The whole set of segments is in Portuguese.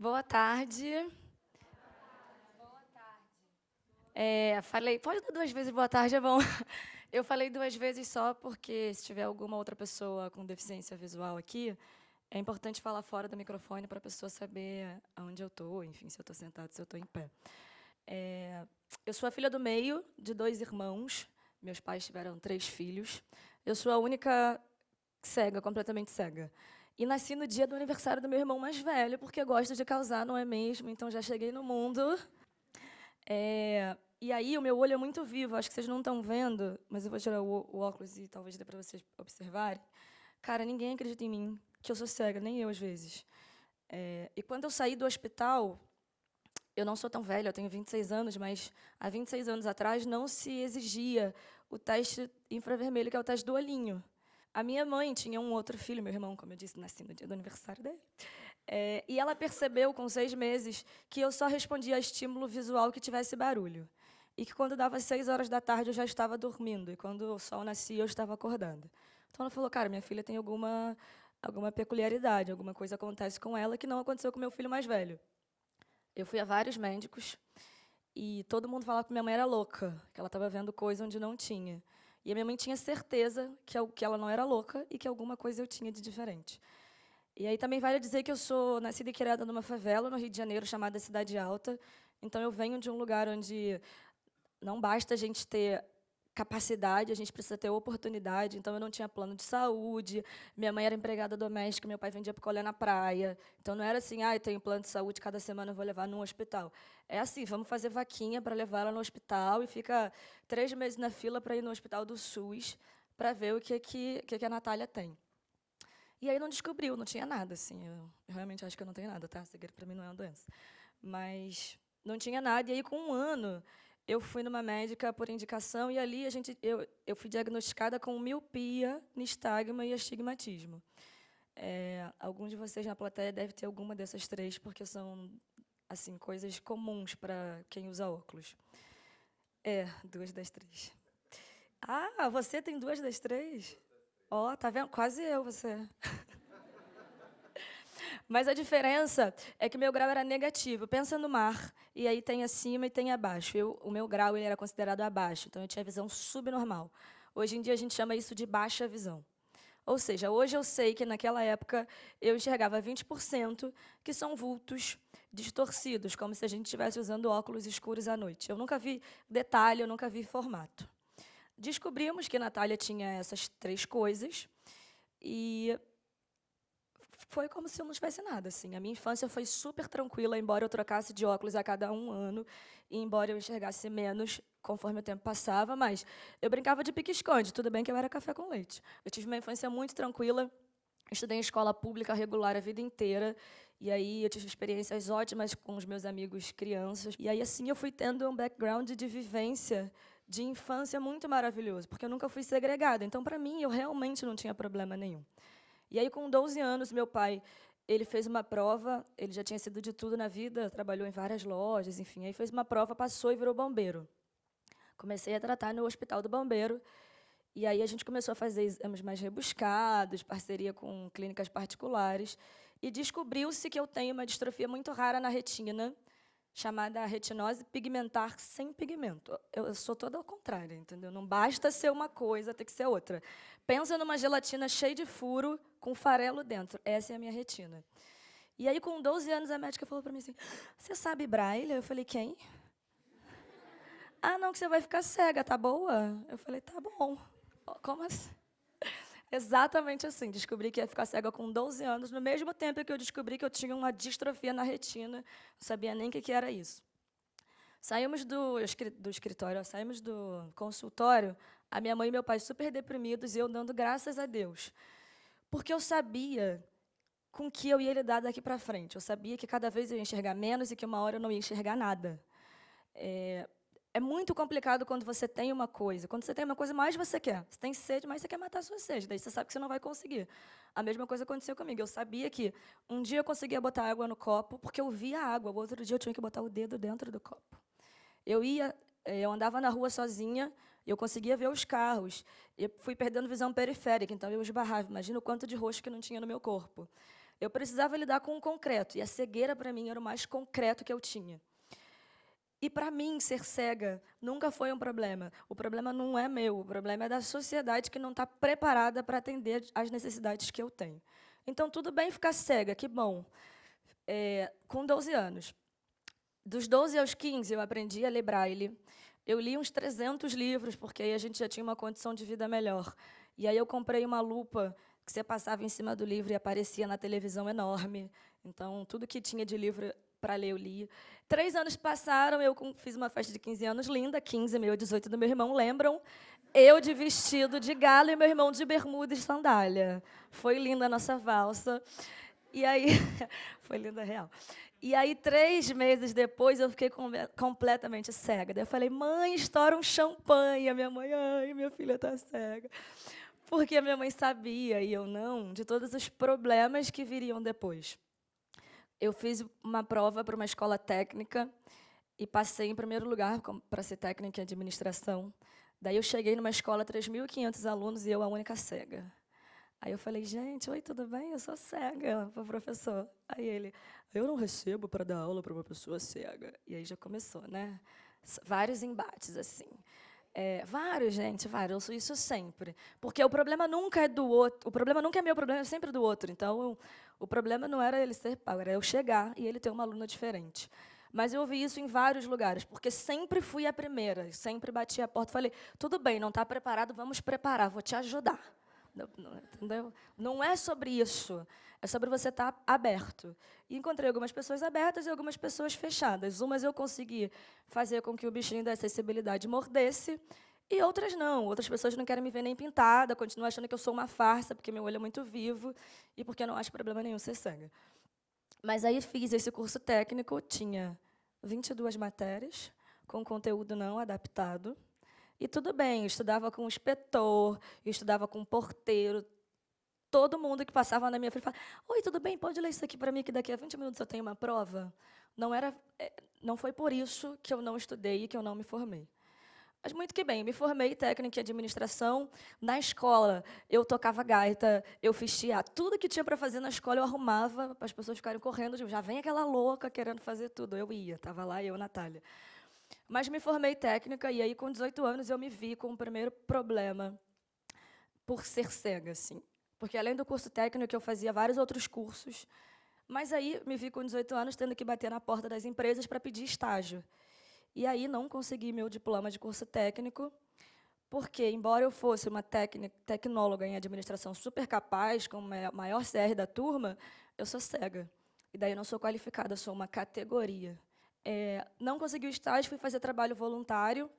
Boa tarde. Falei, pode dar 2 vezes boa tarde, é bom. Eu falei 2 vezes só porque se tiver alguma outra pessoa com deficiência visual aqui, é importante falar fora do microfone para a pessoa saber aonde eu estou, enfim, se eu estou sentado, se eu estou em pé. É, eu sou a filha do meio de 2 irmãos. Meus pais tiveram 3 filhos. Eu sou a única cega, completamente cega. E nasci no dia do aniversário do meu irmão mais velho, porque eu gosto de causar, não é mesmo? Então já cheguei no mundo. E aí o meu olho é muito vivo, acho que vocês não estão vendo, mas eu vou tirar o óculos e talvez dê para vocês observarem. Cara, ninguém acredita em mim, que eu sou cega, nem eu às vezes. E quando eu saí do hospital, eu não sou tão velha, eu tenho 26 anos, mas há 26 anos atrás não se exigia o teste infravermelho, que é o teste do olhinho. A minha mãe tinha um outro filho, meu irmão, como eu disse, nasci no dia do aniversário dele. E ela percebeu, com 6 meses, que eu só respondia a estímulo visual que tivesse barulho. E que quando dava 6 horas da tarde eu já estava dormindo, e quando o sol nascia eu estava acordando. Então ela falou, cara, minha filha tem alguma peculiaridade, alguma coisa acontece com ela que não aconteceu com meu filho mais velho. Eu fui a vários médicos e todo mundo falava que minha mãe era louca, que ela estava vendo coisa onde não tinha. E a minha mãe tinha certeza que ela não era louca e que alguma coisa eu tinha de diferente. E aí também vale dizer que eu sou nascida e criada numa favela no Rio de Janeiro, chamada Cidade Alta. Então eu venho de um lugar onde não basta a gente ter capacidade, a gente precisa ter oportunidade. Então eu não tinha plano de saúde, minha mãe era empregada doméstica, meu pai vendia picolé na praia. Então não era assim, eu tenho plano de saúde, cada semana eu vou levar num hospital. É assim, vamos fazer vaquinha para levar ela no hospital e fica 3 meses na fila para ir no hospital do SUS para ver o que a Natália tem. E aí não descobriu, não tinha nada, assim. Eu realmente acho que eu não tenho nada, tá? Cegueira para mim não é uma doença. Mas não tinha nada. E aí, com 1 ano, eu fui numa médica por indicação e ali eu fui diagnosticada com miopia, nistagma e astigmatismo. Alguns de vocês na plateia devem ter alguma dessas três, porque são assim coisas comuns para quem usa óculos. 2 das 3. Ah, você tem 2 das 3? Ó, tá vendo? Quase eu, você. Mas a diferença é que meu grau era negativo. Pensa no mar, e aí tem acima e tem abaixo. O meu grau ele era considerado abaixo, então eu tinha visão subnormal. Hoje em dia a gente chama isso de baixa visão. Ou seja, hoje eu sei que naquela época eu enxergava 20%, que são vultos distorcidos, como se a gente estivesse usando óculos escuros à noite. Eu nunca vi detalhe, eu nunca vi formato. Descobrimos que a Natália tinha essas 3 coisas, e foi como se eu não tivesse nada, assim. A minha infância foi super tranquila, embora eu trocasse de óculos a cada 1 ano, e embora eu enxergasse menos conforme o tempo passava, mas eu brincava de pique-esconde, tudo bem que eu era café com leite. Eu tive uma infância muito tranquila, estudei em escola pública regular a vida inteira, e aí eu tive experiências ótimas com os meus amigos crianças, e aí assim eu fui tendo um background de vivência de infância muito maravilhoso, porque eu nunca fui segregada, então, para mim, eu realmente não tinha problema nenhum. E aí, com 12 anos, meu pai, ele fez uma prova, ele já tinha sido de tudo na vida, trabalhou em várias lojas, enfim, aí fez uma prova, passou e virou bombeiro. Comecei a tratar no Hospital do Bombeiro, e aí a gente começou a fazer exames mais rebuscados, parceria com clínicas particulares, e descobriu-se que eu tenho uma distrofia muito rara na retina, chamada retinose pigmentar sem pigmento. Eu sou toda ao contrário, entendeu? Não basta ser uma coisa, tem que ser outra. Pensa numa gelatina cheia de furo, com farelo dentro. Essa é a minha retina. E aí, com 12 anos, a médica falou para mim assim, você sabe braille? Eu falei, quem? Ah, não, que você vai ficar cega, tá boa? Eu falei, tá bom. Como assim? Exatamente assim. Descobri que ia ficar cega com 12 anos, no mesmo tempo que eu descobri que eu tinha uma distrofia na retina. Não sabia nem o que era isso. Saímos do escritório, saímos do consultório, a minha mãe e meu pai super deprimidos e eu dando graças a Deus. Porque eu sabia com que eu ia lidar daqui para frente. Eu sabia que cada vez eu ia enxergar menos e que uma hora eu não ia enxergar nada. É muito complicado quando você tem uma coisa. Quando você tem uma coisa, mais você quer. Você tem sede, mais você quer matar a sua sede. Daí você sabe que você não vai conseguir. A mesma coisa aconteceu comigo. Eu sabia que um dia eu conseguia botar água no copo, porque eu via a água. O outro dia eu tinha que botar o dedo dentro do copo. Eu andava na rua sozinha, eu conseguia ver os carros. Eu fui perdendo visão periférica, então eu esbarrava. Imagina o quanto de roxo que não tinha no meu corpo. Eu precisava lidar com o concreto, e a cegueira, para mim, era o mais concreto que eu tinha. E, para mim, ser cega nunca foi um problema. O problema não é meu, o problema é da sociedade que não está preparada para atender às necessidades que eu tenho. Então, tudo bem ficar cega, que bom. Com 12 anos. Dos 12 aos 15, eu aprendi a ler braille. Eu li uns 300 livros, porque aí a gente já tinha uma condição de vida melhor. E aí eu comprei uma lupa que você passava em cima do livro e aparecia na televisão enorme. Então, tudo que tinha de livro para ler, eu li. 3 anos passaram, eu fiz uma festa de 15 anos linda, 15 meu, 18 do meu irmão, lembram? Eu de vestido de galo e meu irmão de bermuda e sandália. Foi linda a nossa valsa. E aí, foi linda real. E aí, 3 meses depois, eu fiquei completamente cega. Daí eu falei, mãe, estoura um champanhe. A minha mãe, ai, minha filha está cega. Porque a minha mãe sabia, e eu não, de todos os problemas que viriam depois. Eu fiz uma prova para uma escola técnica e passei em primeiro lugar para ser técnica em administração. Daí eu cheguei numa escola, 3.500 alunos, e eu a única cega. Aí eu falei, gente, oi, tudo bem? Eu sou cega, para o professor. Aí ele, eu não recebo para dar aula para uma pessoa cega. E aí já começou, né? Vários embates, assim. Vários, gente, vários. Eu sou isso sempre. Porque o problema nunca é do outro. O problema nunca é meu, o problema é sempre do outro. Então, o problema não era ele ser pau, era eu chegar e ele ter uma aluna diferente. Mas eu ouvi isso em vários lugares, porque sempre fui a primeira, sempre bati a porta e falei, tudo bem, não está preparado, vamos preparar, vou te ajudar. Entendeu? Não é sobre isso, é sobre você estar aberto. E encontrei algumas pessoas abertas e algumas pessoas fechadas. Umas eu consegui fazer com que o bichinho da acessibilidade mordesse, e outras não. Outras pessoas não querem me ver nem pintada, continuam achando que eu sou uma farsa, porque meu olho é muito vivo e porque eu não acho problema nenhum ser cega. Mas aí fiz esse curso técnico, tinha 22 matérias, com conteúdo não adaptado. E tudo bem, eu estudava com o inspetor, eu estudava com o porteiro, todo mundo que passava na minha frente falava, oi, tudo bem, pode ler isso aqui para mim, que daqui a 20 minutos eu tenho uma prova? Não foi por isso que eu não estudei e que eu não me formei. Mas muito que bem, me formei técnica em administração. Na escola, eu tocava gaita, eu fiz teatro. Tudo que tinha para fazer na escola, eu arrumava para as pessoas ficarem correndo. Já vem aquela louca querendo fazer tudo. Eu ia, estava lá eu, Natália. Mas me formei técnica, e aí, com 18 anos, eu me vi com o primeiro problema por ser cega, assim. Porque, além do curso técnico, eu fazia vários outros cursos, mas aí me vi com 18 anos tendo que bater na porta das empresas para pedir estágio. E aí não consegui meu diploma de curso técnico, porque, embora eu fosse uma tecnóloga em administração super capaz, com a maior CR da turma, eu sou cega. E daí eu não sou qualificada, eu sou uma categoria. Não consegui o estágio, fui fazer trabalho voluntário.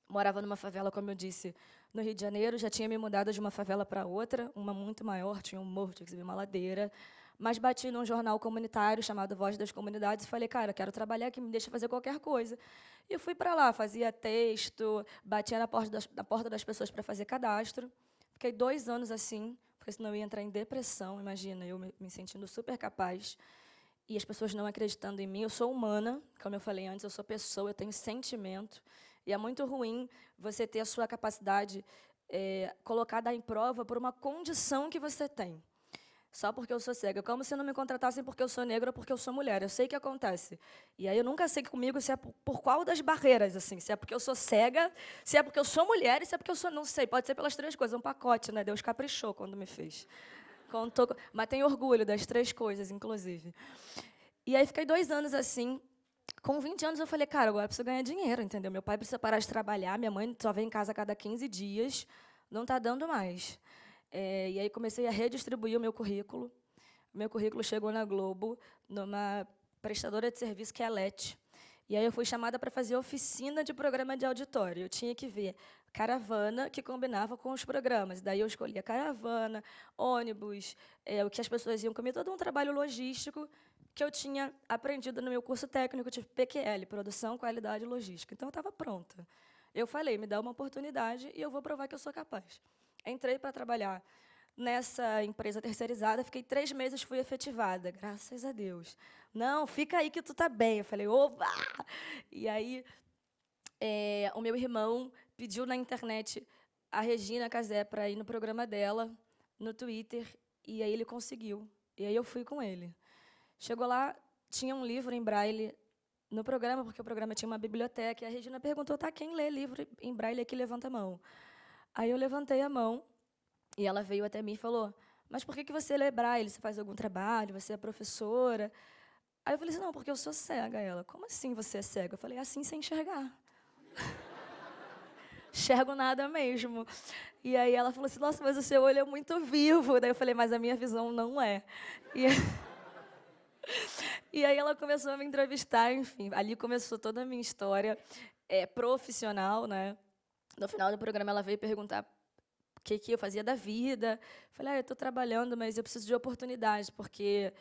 Morava numa favela, como eu disse, no Rio de Janeiro. Já tinha me mudado de uma favela para outra, uma muito maior, tinha um morro, tinha que subir uma ladeira. Mas bati num jornal comunitário chamado Voz das Comunidades e falei, cara, quero trabalhar aqui, me deixa fazer qualquer coisa. E eu fui para lá, fazia texto, batia na porta das pessoas para fazer cadastro. Fiquei 2 anos assim, porque senão eu ia entrar em depressão, imagina, eu me sentindo super capaz. E as pessoas não acreditando em mim. Eu sou humana, como eu falei antes, eu sou pessoa, eu tenho sentimento. E é muito ruim você ter a sua capacidade colocada em prova por uma condição que você tem. Só porque eu sou cega. Como se não me contratassem porque eu sou negra ou porque eu sou mulher. Eu sei que acontece. E aí eu nunca sei comigo se é por qual das barreiras, assim. Se é porque eu sou cega, se é porque eu sou mulher e se é porque eu sou... Não sei, pode ser pelas 3 coisas. Um pacote, né? Deus caprichou quando me fez. Mas tenho orgulho das 3 coisas, inclusive. E aí fiquei 2 anos assim. Com 20 anos eu falei, cara, agora eu preciso ganhar dinheiro, entendeu? Meu pai precisa parar de trabalhar, minha mãe só vem em casa a cada 15 dias, não está dando mais. E aí comecei a redistribuir o meu currículo. Meu currículo chegou na Globo, numa prestadora de serviço que é a LET. E aí eu fui chamada para fazer oficina de programa de auditório. Eu tinha que ver caravana que combinava com os programas. Daí eu escolhia caravana, ônibus, o que as pessoas iam comer, todo um trabalho logístico que eu tinha aprendido no meu curso técnico de PQL, Produção, Qualidade e Logística. Então, eu estava pronta. Eu falei, me dá uma oportunidade e eu vou provar que eu sou capaz. Entrei para trabalhar nessa empresa terceirizada, fiquei 3 meses, fui efetivada, graças a Deus. Não, fica aí que tu tá bem. Eu falei, opa! E aí, o meu irmão pediu na internet a Regina Casé para ir no programa dela, no Twitter, e aí ele conseguiu. E aí eu fui com ele. Chegou lá, tinha um livro em braille no programa, porque o programa tinha uma biblioteca, e a Regina perguntou, tá, quem lê livro em braille aqui, levanta a mão. Aí eu levantei a mão, e ela veio até mim e falou, mas por que você lê braille? Você faz algum trabalho? Você é professora? Aí eu falei assim, não, porque eu sou cega. Ela, como assim você é cega? Eu falei, assim sem enxergar. Enxergo nada mesmo. E aí ela falou assim, nossa, mas o seu olho é muito vivo. Daí eu falei, mas a minha visão não é. E, e aí ela começou a me entrevistar, enfim. Ali começou toda a minha história profissional, né? No final do programa ela veio perguntar o que eu fazia da vida. Falei, eu estou trabalhando, mas eu preciso de oportunidades, porque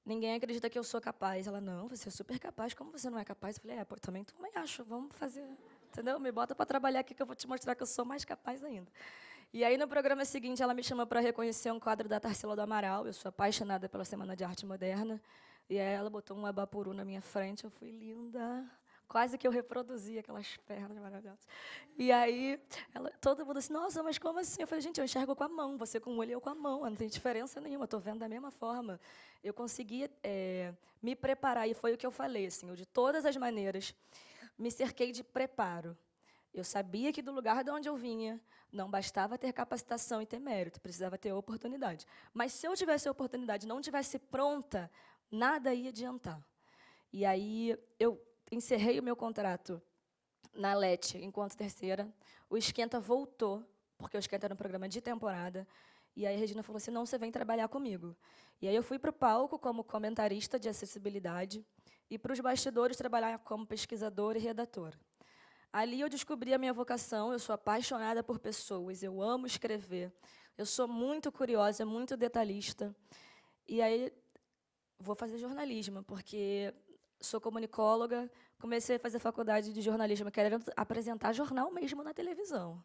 ninguém acredita que eu sou capaz. Ela, não, você é super capaz, como você não é capaz? Eu falei, pô, também acho, vamos fazer, entendeu? Me bota para trabalhar aqui que eu vou te mostrar que eu sou mais capaz ainda. E aí, no programa seguinte, ela me chamou para reconhecer um quadro da Tarsila do Amaral. Eu sou apaixonada pela Semana de Arte Moderna. E aí ela botou um abapuru na minha frente, eu fui linda. Quase que eu reproduzi aquelas pernas maravilhosas. E aí, todo mundo assim, nossa, mas como assim? Eu falei, gente, eu enxergo com a mão, você com o olho e eu com a mão, não tem diferença nenhuma, estou vendo da mesma forma. Eu consegui me preparar, e foi o que eu falei, assim, eu de todas as maneiras me cerquei de preparo. Eu sabia que do lugar de onde eu vinha, não bastava ter capacitação e ter mérito, precisava ter oportunidade. Mas se eu tivesse a oportunidade e não tivesse pronta, nada ia adiantar. E aí eu encerrei o meu contrato na LET enquanto terceira, o Esquenta voltou, porque o Esquenta era um programa de temporada, e aí a Regina falou assim, não, você vem trabalhar comigo. E aí eu fui para o palco como comentarista de acessibilidade e para os bastidores trabalhar como pesquisadora e redatora. Ali eu descobri a minha vocação, eu sou apaixonada por pessoas, eu amo escrever, eu sou muito curiosa, muito detalhista. E aí vou fazer jornalismo, porque sou comunicóloga, comecei a fazer faculdade de jornalismo, querendo apresentar jornal mesmo na televisão.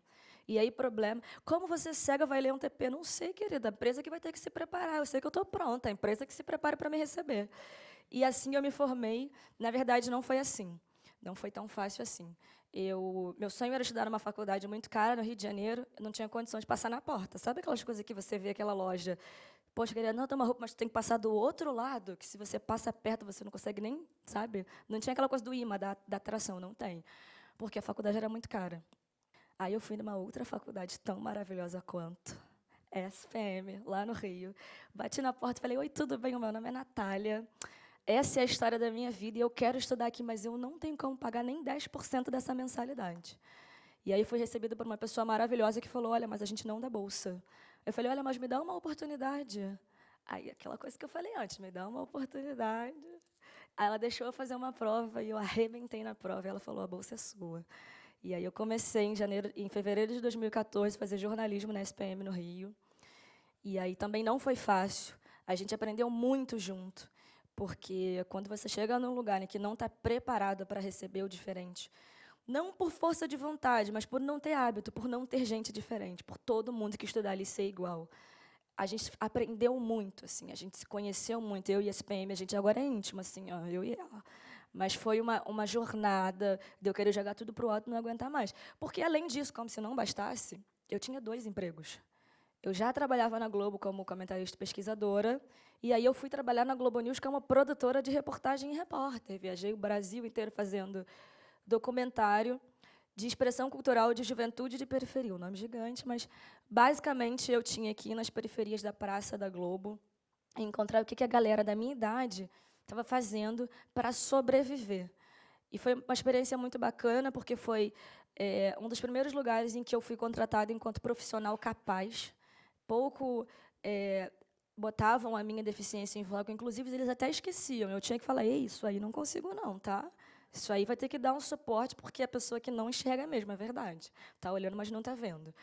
E aí, problema, como você cega vai ler um TP? Não sei, querida, a empresa que vai ter que se preparar, eu sei que eu estou pronta, a empresa que se prepare para me receber. E assim eu me formei, na verdade não foi assim, não foi tão fácil assim. Meu sonho era estudar numa faculdade muito cara, no Rio de Janeiro, eu não tinha condição de passar na porta. Sabe aquelas coisas que você vê, aquela loja, poxa, querida, não, tem uma roupa, mas tu tem que passar do outro lado, que se você passa perto, você não consegue nem, sabe? Não tinha aquela coisa do imã, da atração, não tem. Porque a faculdade era muito cara. Aí eu fui numa outra faculdade tão maravilhosa quanto, SPM, lá no Rio. Bati na porta e falei, oi, tudo bem? O meu nome é Natália. Essa é a história da minha vida e eu quero estudar aqui, mas eu não tenho como pagar nem 10% dessa mensalidade. E aí fui recebida por uma pessoa maravilhosa que falou, olha, mas a gente não dá bolsa. Eu falei, olha, mas me dá uma oportunidade. Aí, aquela coisa que eu falei antes, me dá uma oportunidade. Aí ela deixou eu fazer uma prova e eu arrebentei na prova. E ela falou, a bolsa é sua. E aí eu comecei em fevereiro de 2014, a fazer jornalismo na SPM no Rio. E aí também não foi fácil. A gente aprendeu muito junto. Porque quando você chega num lugar em que não está preparado para receber o diferente, não por força de vontade, mas por não ter hábito, por não ter gente diferente, por todo mundo que estudar ali ser igual. A gente aprendeu muito, assim, a gente se conheceu muito, eu e a SPM, a gente agora é íntimo, assim, ó, eu e ela. Mas foi uma jornada de eu querer jogar tudo para o alto e não aguentar mais. Porque, além disso, como se não bastasse, eu tinha 2 empregos. Eu já trabalhava na Globo como comentarista e pesquisadora, e aí eu fui trabalhar na Globo News como produtora de reportagem e repórter. Viajei o Brasil inteiro fazendo documentário de expressão cultural de juventude de periferia. Um nome gigante, mas basicamente eu tinha que ir nas periferias da Praça da Globo e encontrar o que a galera da minha idade estava fazendo para sobreviver. E foi uma experiência muito bacana, porque foi um dos primeiros lugares em que eu fui contratada enquanto profissional capaz. Pouco botavam a minha deficiência em voga, inclusive eles até esqueciam. Eu tinha que falar, ei, isso aí não consigo não, tá? Isso aí vai ter que dar um suporte, porque é a pessoa que não enxerga mesmo, é verdade. Está olhando, mas não está vendo.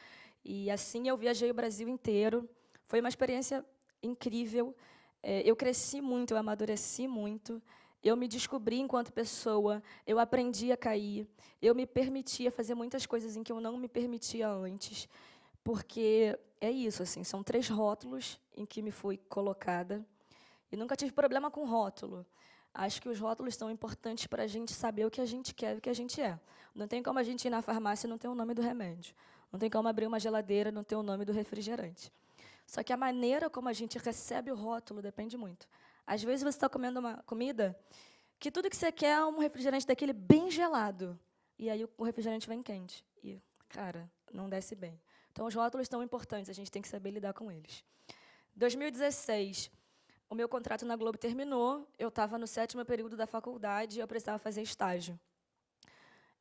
E assim eu viajei o Brasil inteiro. Foi uma experiência incrível. Eu cresci muito, eu amadureci muito. Eu me descobri enquanto pessoa, eu aprendi a cair. Eu me permitia fazer muitas coisas em que eu não me permitia antes. Porque é isso, assim, são 3 rótulos em que me fui colocada. E nunca tive problema com rótulo. Acho que os rótulos são importantes para a gente saber o que a gente quer e o que a gente é. Não tem como a gente ir na farmácia e não ter o nome do remédio. Não tem como abrir uma geladeira e não ter o nome do refrigerante. Só que a maneira como a gente recebe o rótulo depende muito. Às vezes você está comendo uma comida que tudo que você quer é um refrigerante daquele bem gelado. E aí o refrigerante vem quente. E, cara, não desce bem. Então, os rótulos são importantes, a gente tem que saber lidar com eles. 2016, o meu contrato na Globo terminou, eu estava no 7º período da faculdade e eu precisava fazer estágio.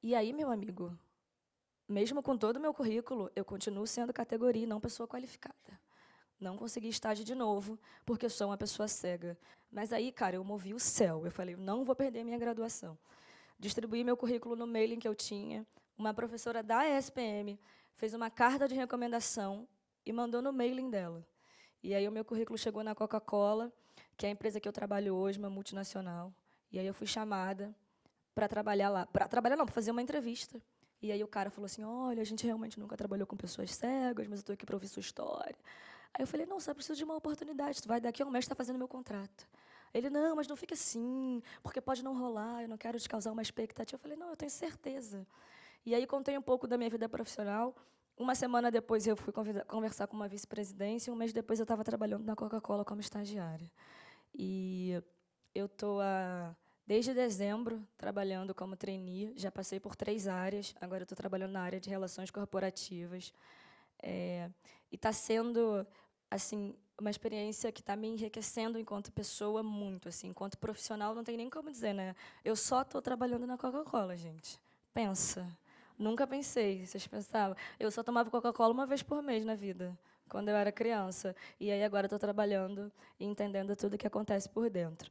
E aí, meu amigo, mesmo com todo o meu currículo, eu continuo sendo categoria e não pessoa qualificada. Não consegui estágio de novo, porque eu sou uma pessoa cega. Mas aí, cara, eu movi o céu. Eu falei, não vou perder minha graduação. Distribuí meu currículo no mailing que eu tinha. Uma professora da ESPM fez uma carta de recomendação e mandou no mailing dela. E aí o meu currículo chegou na Coca-Cola, que é a empresa que eu trabalho hoje, uma multinacional. E aí eu fui chamada para trabalhar lá. Para trabalhar não, para fazer uma entrevista. E aí o cara falou assim, olha, a gente realmente nunca trabalhou com pessoas cegas, mas eu estou aqui para ouvir sua história. Aí eu falei, não, só preciso de uma oportunidade, tu vai daqui a um mês estar fazendo meu contrato. Ele, não, mas não fica assim, porque pode não rolar, eu não quero te causar uma expectativa. Eu falei, não, eu tenho certeza. E aí contei um pouco da minha vida profissional. Uma semana depois eu fui conversar com uma vice-presidência, e um mês depois eu estava trabalhando na Coca-Cola como estagiária. E eu estou desde dezembro trabalhando como trainee, já passei por 3 áreas, agora estou trabalhando na área de relações corporativas. E está sendo assim uma experiência que está me enriquecendo enquanto pessoa muito, assim, enquanto profissional não tem nem como dizer, né? Eu só estou trabalhando na Coca-Cola, gente. Pensa. Nunca pensei, vocês pensavam? Eu só tomava Coca-Cola uma vez por mês na vida, quando eu era criança. E aí agora estou trabalhando e entendendo tudo o que acontece por dentro.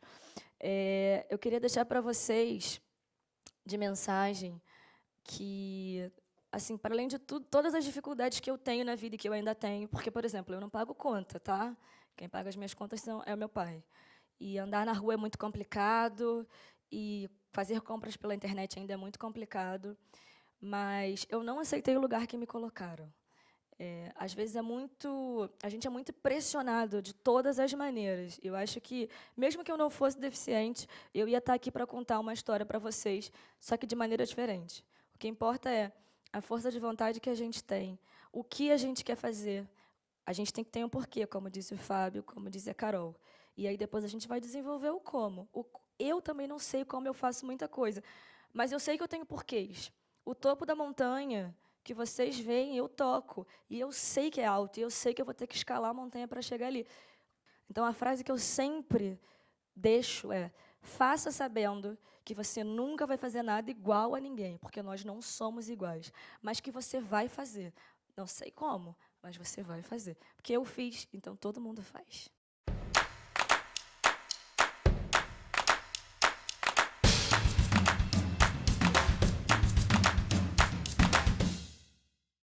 Eu queria deixar para vocês de mensagem que, assim, para além de tudo, todas as dificuldades que eu tenho na vida e que eu ainda tenho, porque, por exemplo, eu não pago conta, tá? Quem paga as minhas contas é o meu pai. E andar na rua é muito complicado, e fazer compras pela internet ainda é muito complicado, mas eu não aceitei o lugar que me colocaram. Às vezes a gente é muito pressionado de todas as maneiras. Eu acho que, mesmo que eu não fosse deficiente, eu ia estar aqui para contar uma história para vocês, só que de maneira diferente. O que importa é a força de vontade que a gente tem, o que a gente quer fazer. A gente tem que ter um porquê, como disse o Fábio, como disse a Carol. E aí depois a gente vai desenvolver o como. Eu também não sei como eu faço muita coisa, mas eu sei que eu tenho porquês. O topo da montanha que vocês veem, eu toco. E eu sei que é alto, e eu sei que eu vou ter que escalar a montanha para chegar ali. Então, a frase que eu sempre deixo é: faça sabendo que você nunca vai fazer nada igual a ninguém, porque nós não somos iguais, mas que você vai fazer. Não sei como, mas você vai fazer. Porque eu fiz, então todo mundo faz.